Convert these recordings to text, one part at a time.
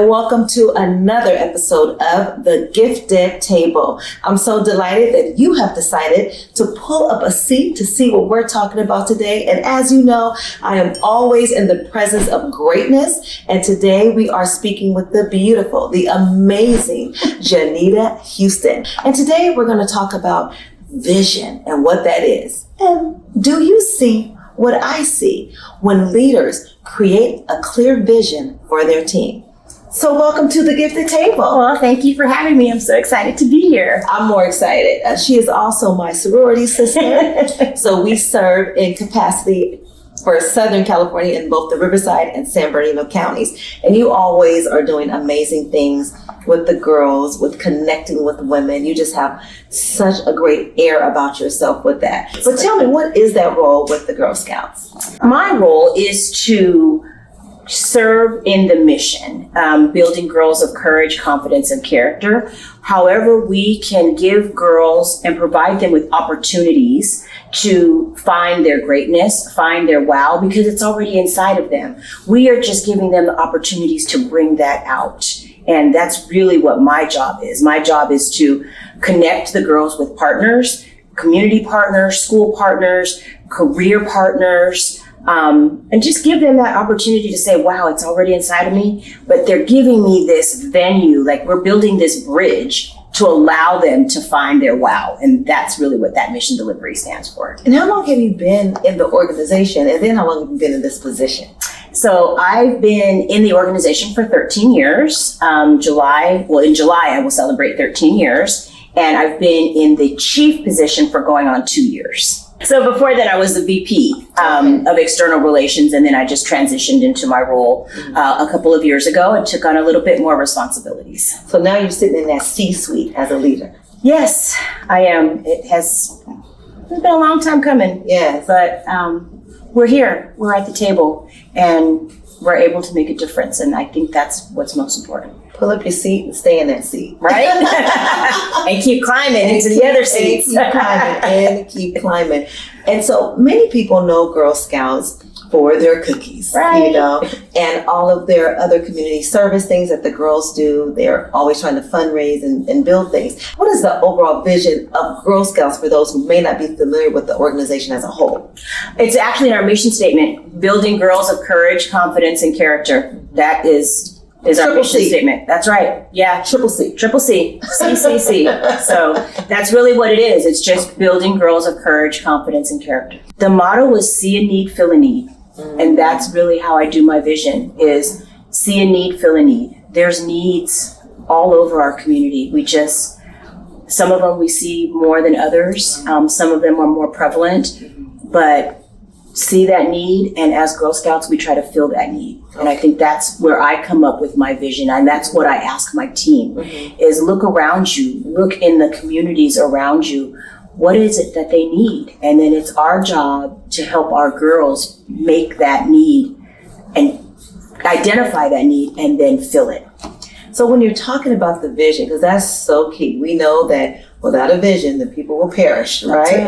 and welcome to another episode of The Gifted Table. I'm so delighted that you have decided to pull up a seat to see what we're talking about today. And as you know, I am always in the presence of greatness. And today we are speaking with the beautiful, the amazing Jua-Nita Houston. And today we're going to talk about vision and what that is. And do you see what I see when leaders create a clear vision for their team? So welcome to The Gifted Table. Well, thank you for having me. I'm so excited to be here. I'm more excited. She is also my sorority sister. So we serve in capacity for Southern California in both the Riverside and San Bernardino counties. And you always are doing amazing things with the girls, with connecting with women. You just have such a great air about yourself with that. So tell me, what is that role with the Girl Scouts? My role is to serve in the mission, building girls of courage, confidence, and character. However, we can give girls and provide them with opportunities to find their greatness, find their wow, because it's already inside of them. We are just giving them the opportunities to bring that out. And that's really what my job is. My job is to connect the girls with partners, community partners, school partners, career partners, and just give them that opportunity to say, wow, it's already inside of me, but they're giving me this venue, like we're building this bridge to allow them to find their wow. And that's really what that mission delivery stands for. And how long have you been in the organization? And then how long have you been in this position? So I've been in the organization for 13 years. In July, I will celebrate 13 years. And I've been in the chief position for going on 2 years. So before that, I was the VP of external relations, and then I just transitioned into my role a couple of years ago and took on a little bit more responsibilities. So now you're sitting in that C-suite as a leader. Yes, I am. It's been a long time coming. Yes. But we're here. We're at the table, and we're able to make a difference. And I think that's what's most important. Pull up your seat and stay in that seat. Right? And keep climbing into the other seats. Keep climbing. And so many people know Girl Scouts for their cookies, right? You know, and all of their other community service things that the girls do. They're always trying to fundraise and build things. What is the overall vision of Girl Scouts for those who may not be familiar with the organization as a whole? It's actually in our mission statement, building girls of courage, confidence, and character. That is our mission statement. That's right. Yeah. Triple C. CCC. So that's really what it is. It's just building girls of courage, confidence, and character. The motto was see a need, fill a need. And that's really how I do my vision, is see a need, fill a need. There's needs all over our community. Some of them we see more than others. Some of them are more prevalent, but see that need, and as Girl Scouts, we try to fill that need. And I think that's where I come up with my vision, and that's what I ask my team, is look around you, look in the communities around you. What is it that they need? And then it's our job to help our girls make that need and identify that need and then fill it. So when you're talking about the vision, because that's so key, we know that without a vision, the people will perish, right?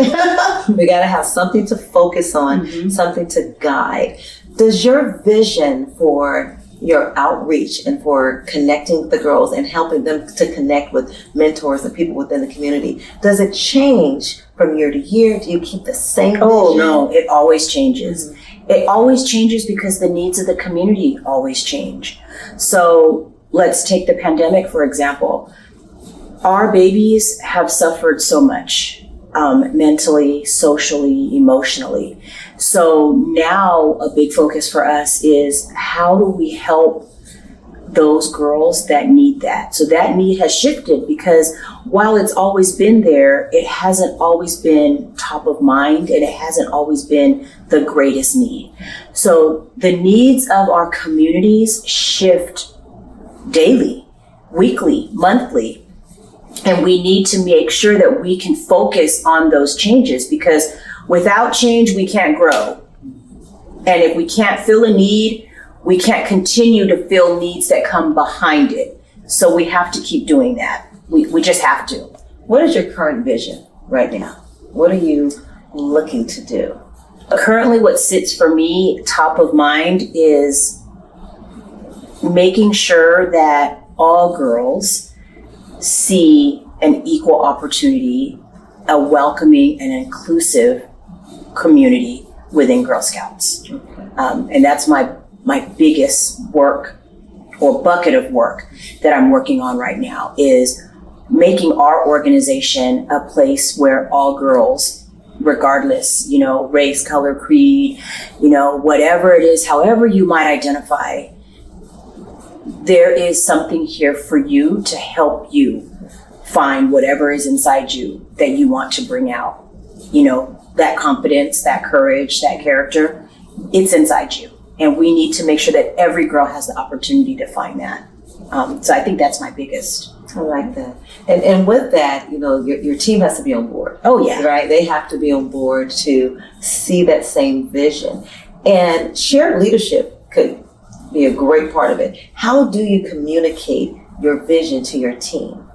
We got to have something to focus on, something to guide. Does your vision for your outreach and for connecting the girls and helping them to connect with mentors and people within the community, does it change from year to year? Do you keep the same vision? Oh, no, it always changes. It always changes because the needs of the community always change. So let's take the pandemic, for example. Our babies have suffered so much, mentally, socially, emotionally. So now a big focus for us is how do we help those girls that need that? So that need has shifted because while it's always been there, it hasn't always been top of mind and it hasn't always been the greatest need. So the needs of our communities shift daily, weekly, monthly. And we need to make sure that we can focus on those changes, because without change, we can't grow. And if we can't fill a need, we can't continue to fill needs that come behind it. So we have to keep doing that. We just have to. What is your current vision right now? What are you looking to do? Currently, what sits for me top of mind is making sure that all girls see an equal opportunity, a welcoming and inclusive community within Girl Scouts. And that's my biggest work or bucket of work that I'm working on right now, is making our organization a place where all girls, regardless, race, color, creed, whatever it is, however you might identify, there is something here for you to help you find whatever is inside you that you want to bring out. That confidence, that courage, that character, it's inside you. And we need to make sure that every girl has the opportunity to find that. So I think that's my biggest. I like that. And with that, your team has to be on board. Oh, yeah. Right? They have to be on board to see that same vision. And shared leadership could be a great part of it. How do you communicate your vision to your team?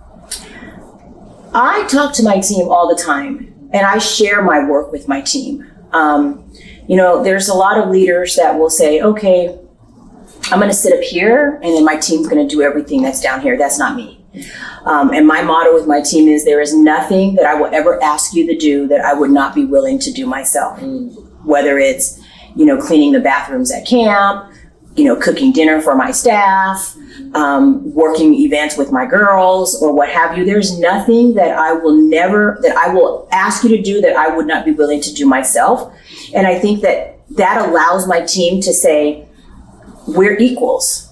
I talk to my team all the time, and I share my work with my team. There's a lot of leaders that will say, okay, I'm going to sit up here and then my team's going to do everything that's down here. That's not me. And my motto with my team is, there is nothing that I will ever ask you to do that I would not be willing to do myself. Whether it's, cleaning the bathrooms at camp, cooking dinner for my staff, working events with my girls, or what have you. There's nothing that I will ask you to do that I would not be willing to do myself. And I think that allows my team to say, we're equals,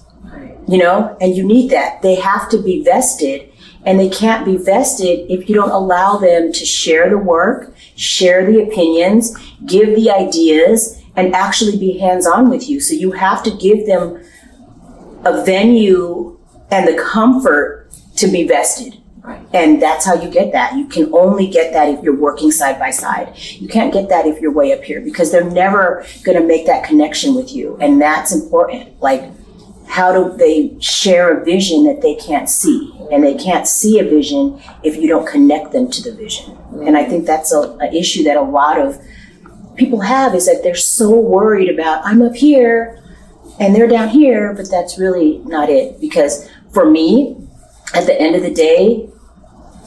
and you need that. They have to be vested, and they can't be vested if you don't allow them to share the work, share the opinions, give the ideas, and actually be hands-on with you. So you have to give them a venue and the comfort to be vested. Right. And that's how you get that. You can only get that if you're working side by side. You can't get that if you're way up here, because they're never going to make that connection with you. And that's important. Like, how do they share a vision that they can't see? And they can't see a vision if you don't connect them to the vision. Mm-hmm. And I think that's an issue that a lot of people have, is that they're so worried about, I'm up here and they're down here, but that's really not it. Because for me, at the end of the day,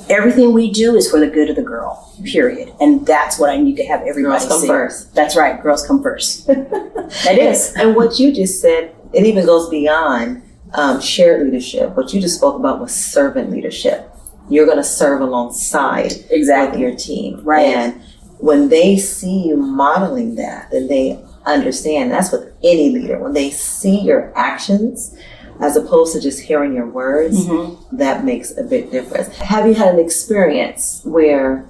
everything we do is for the good of the girl, period. And that's what I need to have everybody see. Girls come first. That's right, girls come first. That is. And what you just said, it even goes beyond shared leadership. What you just spoke about was servant leadership. You're going to serve alongside with your team. Right. And when they see you modeling that, then they understand. That's with any leader. When they see your actions, as opposed to just hearing your words, mm-hmm. that makes a big difference. Have you had an experience where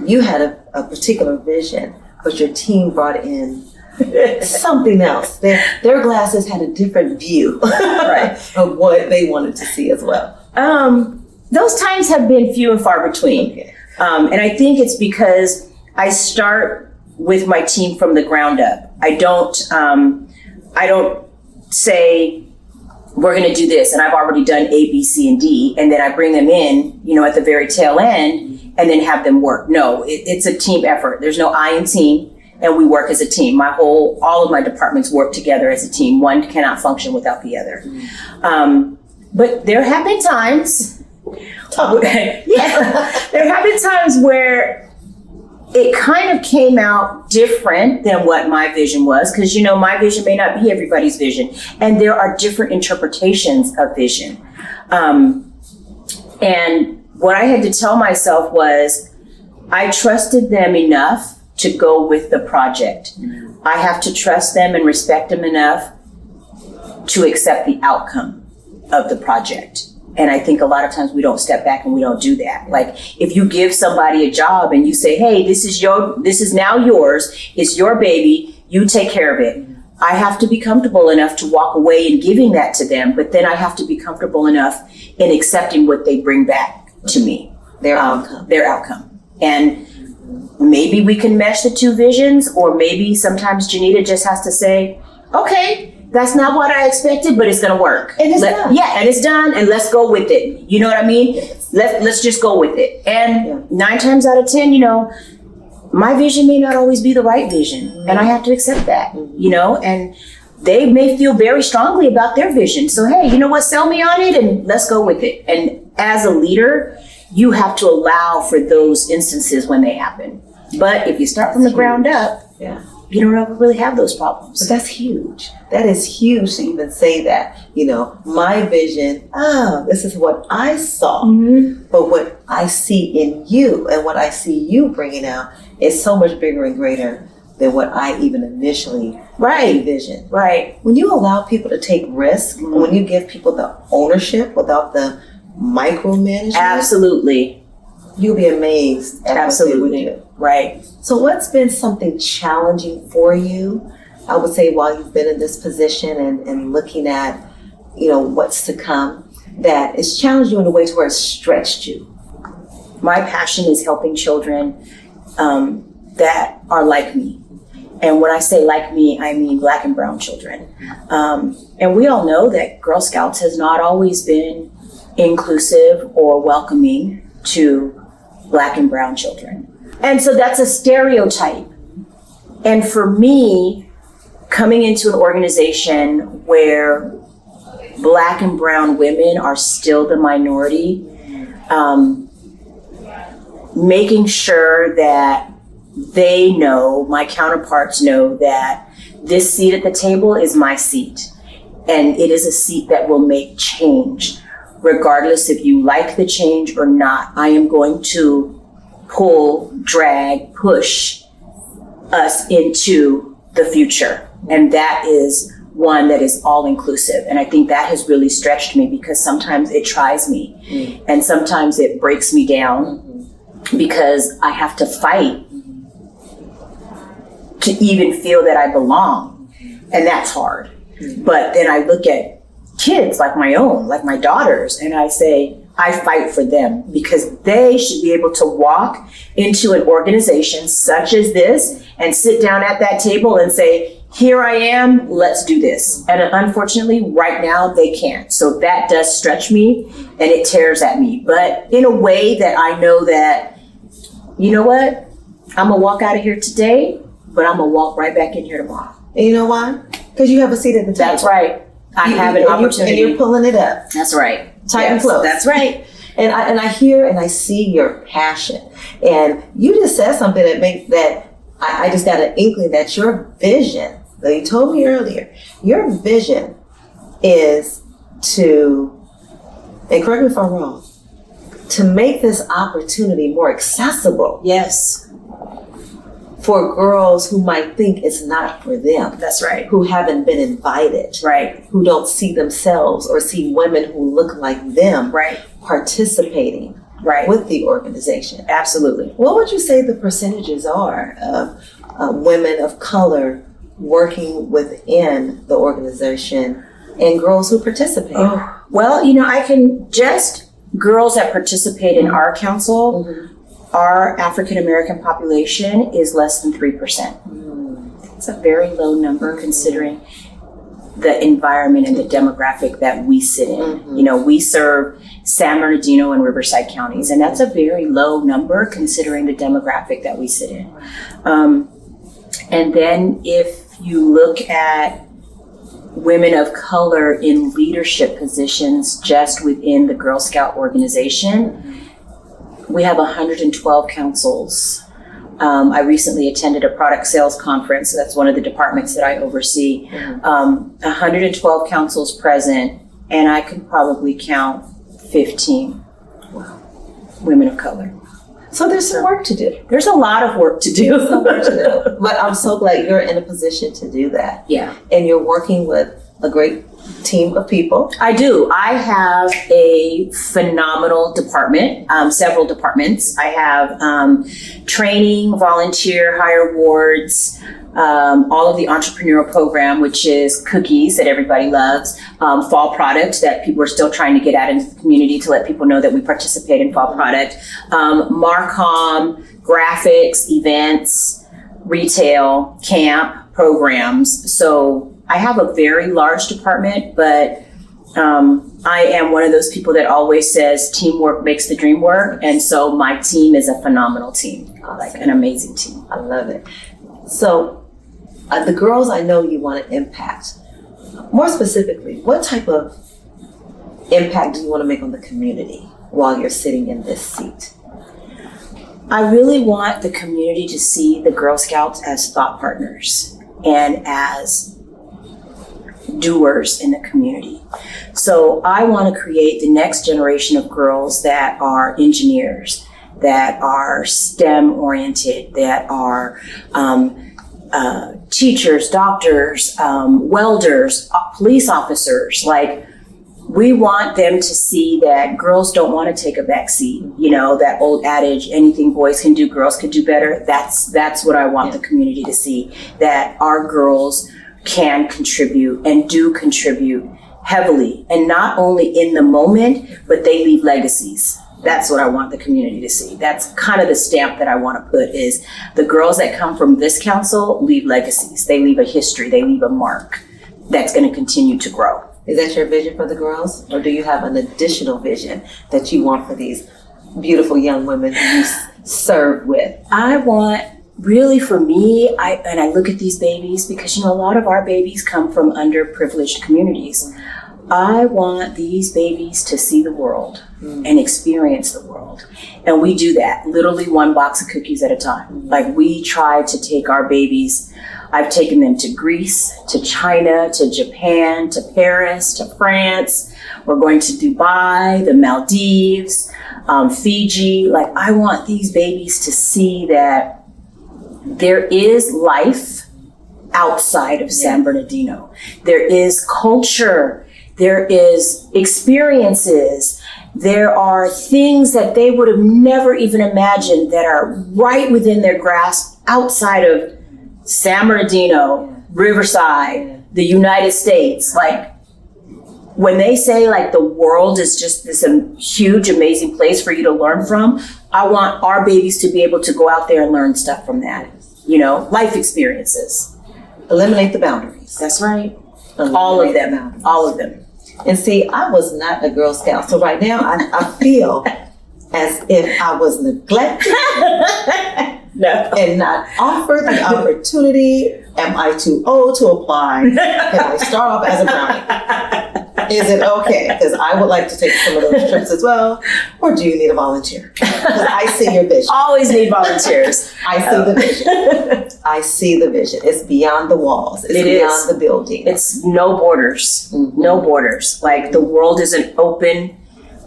you had a particular vision, but your team brought in something else? Their glasses had a different view right. of what they wanted to see as well. Those times have been few and far between. Okay. And I think it's because I start with my team from the ground up. I don't say, we're going to do this, and I've already done A, B, C, and D, and then I bring them in, at the very tail end, and then have them work. No, it's a team effort. There's no I in team, and we work as a team. All of my departments work together as a team. One cannot function without the other. But there have been times, there have been times where it kind of came out different than what my vision was, because, my vision may not be everybody's vision. And there are different interpretations of vision. And what I had to tell myself was, I trusted them enough to go with the project. I have to trust them and respect them enough to accept the outcome of the project. And I think a lot of times we don't step back and we don't do that. Like, if you give somebody a job and you say, hey, this is now yours, it's your baby, you take care of it. I have to be comfortable enough to walk away in giving that to them, but then I have to be comfortable enough in accepting what they bring back to me. Their outcome. And maybe we can mesh the two visions, or maybe sometimes Jua-Nita just has to say, okay, that's not what I expected, but it's going to work. And it's done. Yeah, and it's done, and let's go with it. You know what I mean? Yes. Let's just go with it. And 9 times out of 10, my vision may not always be the right vision, and I have to accept that, and they may feel very strongly about their vision. So, hey, you know what? Sell me on it and let's go with it. And as a leader, you have to allow for those instances when they happen. But if you start from the ground up, you don't ever really have those problems. But that's huge. That is huge to even say that. My vision, this is what I saw. Mm-hmm. But what I see in you and what I see you bringing out is so much bigger and greater than what I even initially envisioned. Right. When you allow people to take risks, mm-hmm. when you give people the ownership without the micromanagement. Absolutely. You'll be amazed at what they would do. Right. So what's been something challenging for you, I would say, while you've been in this position and looking at, what's to come, that it's challenged you in a way to where it's stretched you? My passion is helping children that are like me. And when I say like me, I mean Black and brown children. And we all know that Girl Scouts has not always been inclusive or welcoming to Black and brown children. And so that's a stereotype. And for me, coming into an organization where Black and brown women are still the minority, making sure that they know, my counterparts know, that this seat at the table is my seat. And it is a seat that will make change. Regardless if you like the change or not, I am going to pull, drag, push us into the future. And that is one that is all inclusive. And I think that has really stretched me, because sometimes it tries me and sometimes it breaks me down, because I have to fight to even feel that I belong. And that's hard. But then I look at kids like my own, like my daughters, and I say, I fight for them, because they should be able to walk into an organization such as this and sit down at that table and say, here I am, let's do this. And unfortunately, right now, they can't. So that does stretch me and it tears at me, but in a way that I know that, you know what? I'm gonna walk out of here today, but I'm gonna walk right back in here tomorrow. And you know why? Because you have a seat at the table. That's right. I have an opportunity. And you're pulling it up. That's right. Tight and close. That's right. And I hear and I see your passion. And you just said something that makes that I just got an inkling that your vision, though you told me earlier, your vision is to, and correct me if I'm wrong, to make this opportunity more accessible. Yes. For girls who might think it's not for them. That's right. Who haven't been invited. Right. Who don't see themselves or see women who look like them participating with the organization. Absolutely. What would you say the percentages are of women of color working within the organization and girls who participate? Oh, well, I can just girls that participate in our council. Mm-hmm. Our African American population is less than 3%. It's a very low number considering the environment and the demographic that we sit in. Mm-hmm. We serve San Bernardino and Riverside counties, and that's a very low number considering the demographic that we sit in. And then if you look at women of color in leadership positions just within the Girl Scout organization, we have 112 councils. I recently attended a product sales conference. That's one of the departments that I oversee. 112 councils present, and I could probably count 15 women of color. So there's some work to do. There's a lot of work to do. But I'm so glad you're in a position to do that. Yeah. And you're working with a great team of people. I do. I have a phenomenal department, several departments. I have training, volunteer, hire awards, all of the entrepreneurial program, which is cookies that everybody loves, fall product that people are still trying to get out into the community to let people know that we participate in fall product, Marcom, graphics, events, retail, camp, programs. So I have a very large department, but I am one of those people that always says teamwork makes the dream work. And so my team is a phenomenal team, like an amazing team. I love it. So the girls I know you want to impact, More specifically, what type of impact do you want to make on the community while you're sitting in this seat? I really want the community to see the Girl Scouts as thought partners and as doers in the community. So I want to create the next generation of girls that are engineers, that are STEM oriented, that are teachers, doctors, welders, police officers. Like, we want them to see that girls don't want to take a back seat. You know, that old adage, anything boys can do, girls can do better. That's what I want the community to see, that our girls can contribute and do contribute heavily, and not only in the moment, but they leave legacies. That's what I want the community to see. That's kind of the stamp that I want to put, is the girls that come from this council leave legacies. They leave a history, they leave a mark that's going to continue to grow. Is that your vision for the girls? Or do you have an additional vision that you want for these beautiful young women who you serve with? I want, really for me, I look at these babies because, you know, a lot of our babies come from underprivileged communities. I want these babies to see the world and experience the world. And we do that literally one box of cookies at a time. Like, we try to take our babies. I've taken them to Greece, to China, to Japan, to Paris, to France. We're going to Dubai, the Maldives, Fiji. Like, I want these babies to see that there is life outside of San Bernardino. There is culture. There is experiences. There are things that they would have never even imagined that are right within their grasp outside of San Bernardino, Riverside, the United States. Like, when they say like the world is just this huge, amazing place for you to learn from, I want our babies to be able to go out there and learn stuff from that. You know, life experiences. Eliminate the boundaries. That's right. All of them. All of them. And see, I was not a Girl Scout, so right now I feel as if I was neglected and not offered the opportunity. Am I too old to apply? Can I start off as a brownie? Is it okay? Because I would like to take some of those trips as well. Or do you need a volunteer? Because I see your vision. Always need volunteers. I see the vision. I see the vision. It's beyond the walls. It's beyond the building. It's no borders. Mm-hmm. No borders. Like, the world is an open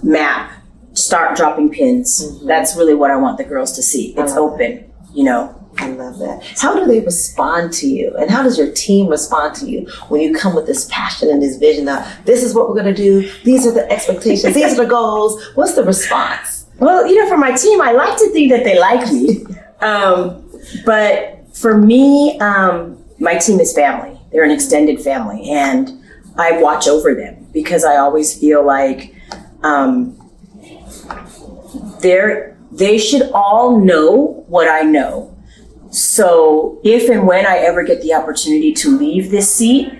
map. Start dropping pins. Mm-hmm. That's really what I want the girls to see. It's open, you know. I love that. How do they respond to you? And how does your team respond to you when you come with this passion and this vision of, this is what we're going to do, these are the expectations, these are the goals? What's the response? Well, you know, for my team, I like to think that they like me. But for me, my team is family. They're an extended family, and I watch over them because I always feel like they should all know what I know. So if and when I ever get the opportunity to leave this seat,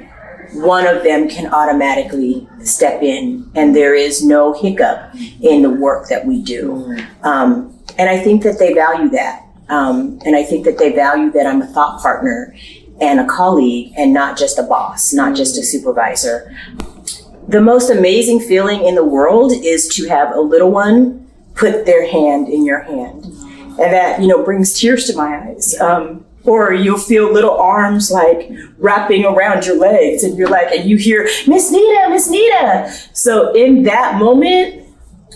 one of them can automatically step in, and there is no hiccup in the work that we do. And I think that they value that. And I think that they value that I'm a thought partner and a colleague and not just a boss, not just a supervisor. The most amazing feeling in the world is to have a little one put their hand in your hand. And that, you know, brings tears to my eyes. Or you'll feel little arms like wrapping around your legs, and you're like, and you hear, Miss Nita, Miss Nita. So in that moment,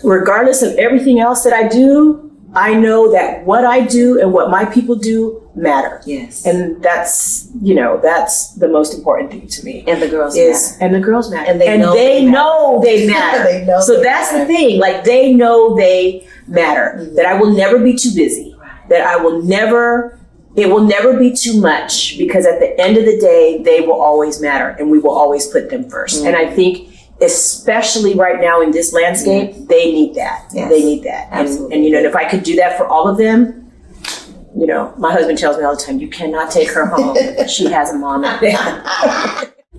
regardless of everything else that I do, I know that what I do and what my people do matter. Yes. And that's, you know, that's the most important thing to me. And the girls matter. And the girls matter. And they know they matter. They know so they that's matter. the thing. Like, they know they matter. Mm-hmm. That I will never be too busy. That it will never be too much, because at the end of the day, they will always matter, and we will always put them first. Mm-hmm. And I think, especially right now in this landscape, they need that. Yes. They need that. And you know, if I could do that for all of them, you know, my husband tells me all the time, you cannot take her home. She has a mom out there.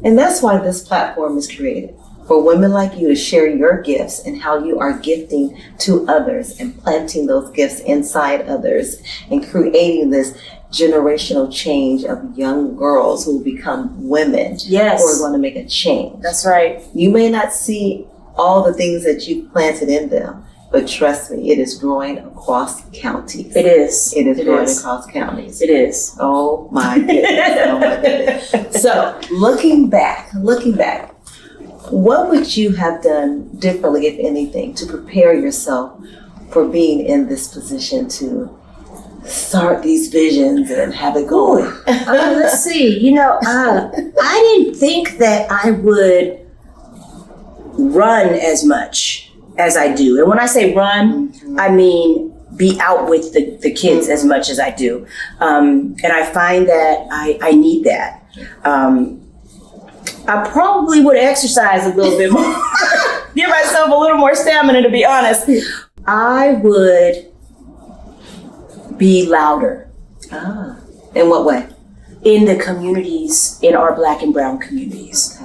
And that's why this platform is created, for women like you to share your gifts and how you are gifting to others and planting those gifts inside others and creating this generational change of young girls who will become women Yes. who are going to make a change. That's right. You may not see all the things that you've planted in them, but trust me, it is growing across counties. It is. It is growing across counties. It is. Oh my goodness. Oh my goodness. So looking back, what would you have done differently, if anything, to prepare yourself for being in this position to start these visions and have it going? Let's see. I didn't think that I would run as much as I do. And when I say run, I mean be out with the kids as much as I do. And I find that I need that. I probably would exercise a little bit more, give myself a little more stamina, to be honest. I would be louder. In what way? In the communities, in our Black and brown communities.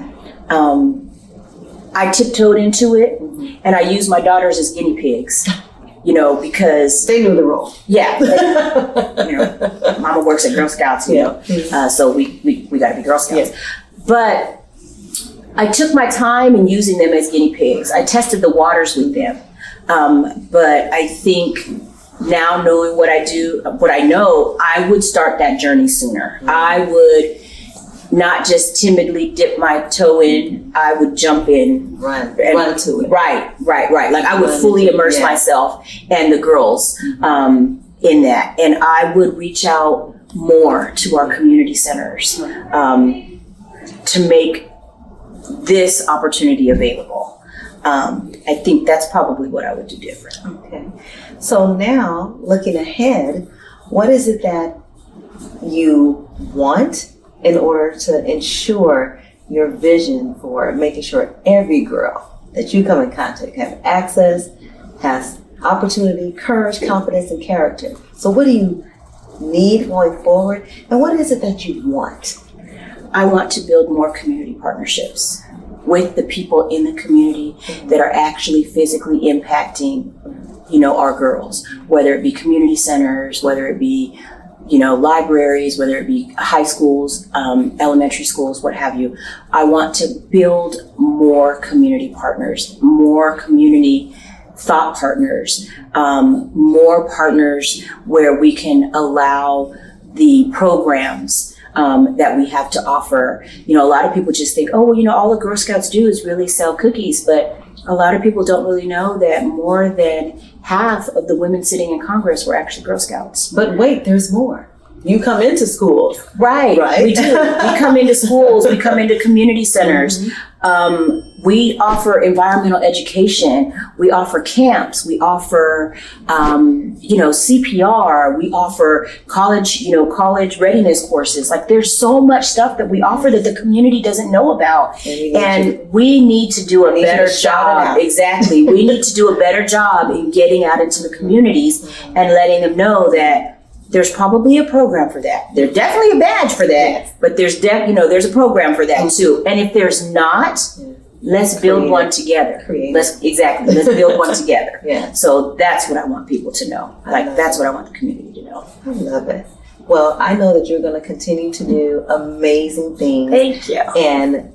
I tiptoed into it, and I used my daughters as guinea pigs, because They knew the role. yeah, Mama works at Girl Scouts, so we got to be Girl Scouts. Yeah. But I took my time in using them as guinea pigs. I tested the waters with them. But I think now, knowing what I know, I would start that journey sooner. I would not just timidly dip my toe in, I would jump in. Run to it. Right. Like I would fully immerse myself and the girls in that. And I would reach out more to our community centers to make this opportunity available. I think that's probably what I would do different. Okay. So now, looking ahead, what is it that you want in order to ensure your vision for making sure every girl that you come in contact have access, has opportunity, courage, confidence, and character? So what do you need going forward, and what is it that you want? I want to build more community partnerships with the people in the community that are actually physically impacting, our girls, whether it be community centers, whether it be, libraries, whether it be high schools, elementary schools, what have you. I want to build more community partners, more community thought partners, more partners where we can allow the programs that we have to offer. A lot of people just think, all the Girl Scouts do is really sell cookies, but a lot of people don't really know that more than half of the women sitting in Congress were actually Girl Scouts. But wait, there's more. You come into schools. Right. We do. We come into schools, we come into community centers. We offer environmental education. We offer camps. We offer, CPR. We offer college readiness courses. Like, there's so much stuff that we offer that the community doesn't know about. And we need to do a better job. Exactly. We need to do a better job in getting out into the communities and letting them know that there's probably a program for that. There's definitely a badge for that, but there's a program for that too. And if there's not, let's build one together. Let's build one together. Yeah. So that's what I want people to know. That's what I want the community to know. I love it. Well, I know that you're going to continue to do amazing things. Thank you. And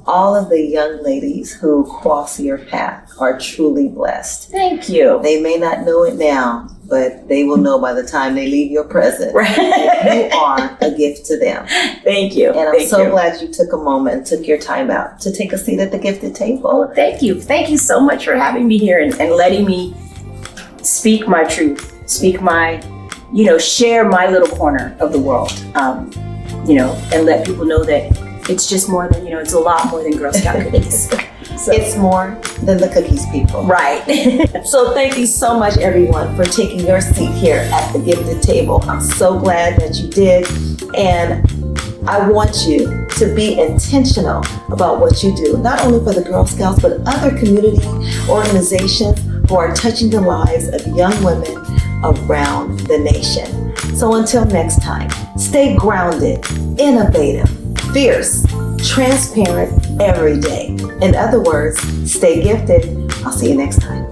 all of the young ladies who cross your path are truly blessed. Thank you. They may not know it now, but they will know by the time they leave your presence. Right. You are a gift to them. Thank you. And I'm so glad you took a moment and took your time out to take a seat at the gifted table. Oh, thank you. Thank you so much for having me here and letting me speak my truth, speak my, share my little corner of the world, and let people know that it's just more than, it's a lot more than Girl Scout cookies. So. It's more than the cookies, people. Right. So thank you so much, everyone, for taking your seat here at the gifted table. I'm so glad that you did. And I want you to be intentional about what you do, not only for the Girl Scouts, but other community organizations who are touching the lives of young women around the nation. So until next time, stay grounded, innovative, fierce, transparent every day. In other words, stay gifted. I'll see you next time.